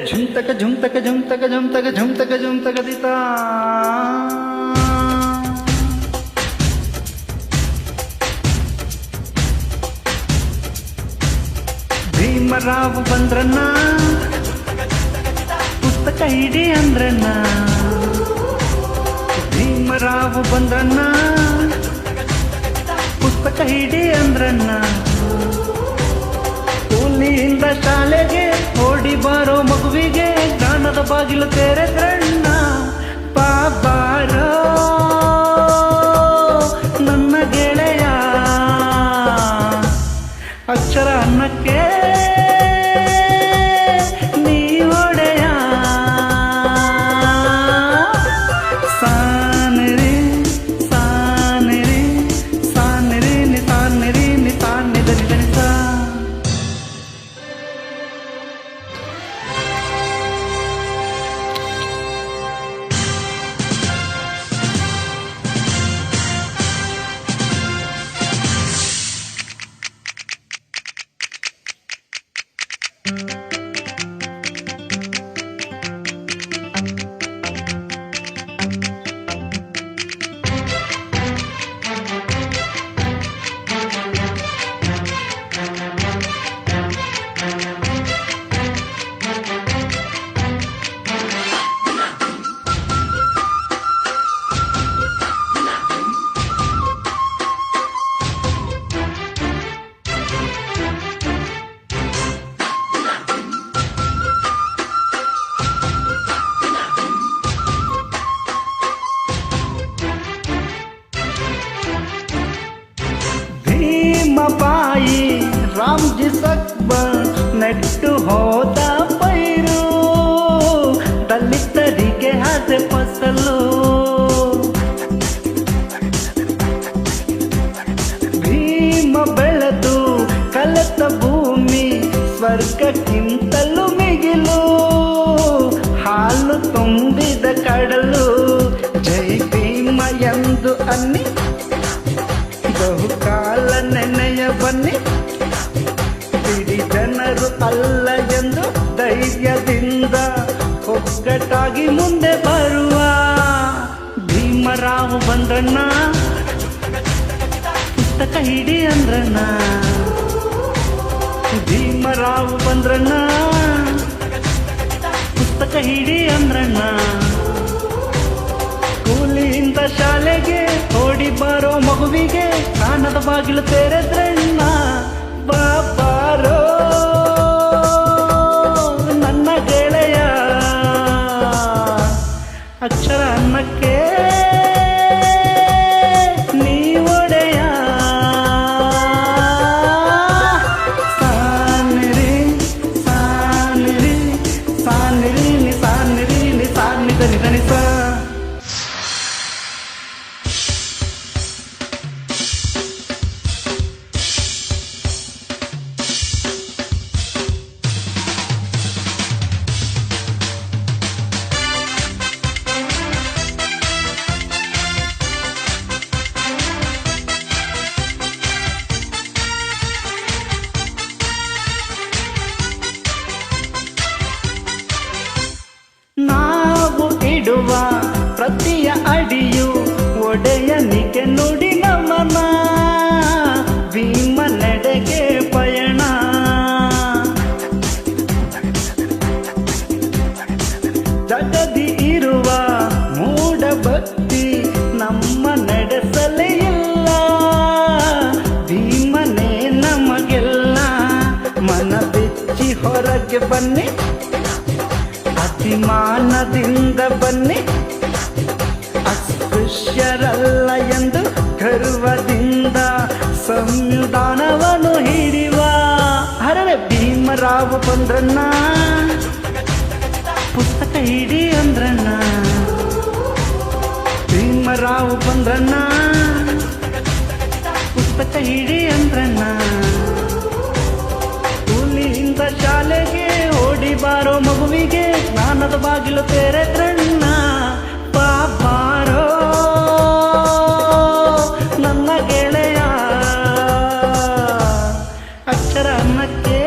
झुमतक झुमतक झुमतक झुमतक झुमतक झुमतक दिता ಭೀಮರಾವ್ ಬಂದ್ರಣ್ಣ ಪುಸ್ತಕ ಹಿಡಿ ಅಂದ್ರಣ್ಣ ಭೀಮರಾವ್ ಬಂದ್ರಣ್ಣ ಪುಸ್ತಕ ಹಿಡಿ ಅಂದ್ರಣ್ಣ ಕೂಲಿಯಿಂದ ಶಾಲೆಗೆ ಓಡಿ ಬಾರೋ ಮಗುವಿಗೆ ಜ್ಞಾನದ ಬಾಗಿಲು ತೆರೆದ್ರಣ್ಣ ಬಾರೋ ನನ್ನ ಗೆಳೆಯ ಅಕ್ಷರ ಅನ್ನಕ್ಕೆ ನೀ ಒಡೆಯ ಸಾನರಿ ಸಾನರಿ ಸಾನರಿ ನಿ ಸಾನರಿ ನಿ ಸಾನಿ ದನಿ ದನಿ ಸಾ ಬಾಯಿ ರಾಮ್ಜಿ ಸಕ್ಬರ್ ನೆಟ್ಟು ಹೋದ ಪೈರು ದಲಿತರಿಗೆ ಹಾಸೆ ಫಸಲು ಭೀಮ ಬೆಳೆದು ಕಲೆತ ಭೂಮಿ ಸ್ವರ್ಗಕ್ಕಿಂತಲೂ ಮಿಗಿಲು ಹಾಲು ತುಂಬಿದ ಕಡಲು ಜೈ ಭೀಮ ಎಂದು ಅನ್ನಿ ಬಹುಕಾಲ ನೆನೆಯ ಬನ್ನಿ ಬಿಡಿ ಜನರು ಅಲ್ಲ ಎಂದು ಧೈರ್ಯದಿಂದ ಒಗ್ಗಟ್ಟಾಗಿ ಮುಂದೆ ಬರುವ ಭೀಮರಾವ್ ಬಂದ್ರಣ್ಣ ಪುಸ್ತಕ ಹಿಡಿ ಅಂದ್ರಣ್ಣ ಭೀಮರಾವ್ ಬಂದ್ರಣ್ಣ ಪುಸ್ತಕ ಹಿಡಿ ಅಂದ್ರಣ್ಣ ಕೂಲಿಯಿಂದ ಶಾಲೆಗೆ ಓಡಿ ಬಾರೋ ಮಗುವಿಗೆ ಜ್ಞಾನದ ಬಾಗಿಲು ತೆರೆದ್ರಣ್ಣ ಬಾರೋ ನನ್ನ ಗೆಳೆಯ ಅಕ್ಷರ ಅನ್ನಕ್ಕೆ ನೀ ಒಡೆಯ ಸಾನಿರಿ ಸಾನಿರಿ ಸಾನಿರಿ ನಿ ಸಾನಿರಿ ನಿ ಸಾನಿ ದನಿ ದನಿ ಸಾ ನಾವು ಇಡುವ ಪ್ರತಿಯ ಅಡಿಯು ಒಡೆಯನಿಗೆ ನುಡಿ ನಮನ ಭೀಮ ನಡೆಗೆ ಪಯಣ ಜಗದಿ ಇರುವ ಮೂಢ ಭಕ್ತಿ ನಮ್ಮ ನಡೆಸಲೇ ಇಲ್ಲ ಭೀಮನೇ ನಮಗೆಲ್ಲ ಮನ ಬಿಚ್ಚಿ ಹೊರಗೆ ಬನ್ನಿ ಅಭಿಮಾನದಿಂದ ಬನ್ನಿ ಅಸ್ಪೃಶ್ಯರಲ್ಲ ಎಂದು ಗರ್ವದಿಂದ ಸಂವಿಧಾನವನ್ನು ಹಿಡಿಯುವ ಹರಳೆ ಭೀಮರಾವ್ ಬಂದ್ರಣ್ಣ ಪುಸ್ತಕ ಹಿಡಿ ಅಂದ್ರಣ್ಣ ಭೀಮರಾವ್ ಬಂದ್ರಣ್ಣ ಪುಸ್ತಕ ಹಿಡಿ ಅಂದ್ರಣ್ಣ ಕೂಲಿಯಿಂದ ಶಾಲೆಗೆ ಓಡಿ ಬಾರೋ ಮಗುವಿಗೆ ಜ್ಞಾನದ ಬಾಗಿಲು ತೆರೆದ್ರಣ್ಣ ಬಾರೋ ನನ್ನ ಗೆಳೆಯ ಅಕ್ಷರ ಅನ್ನಕ್ಕೆ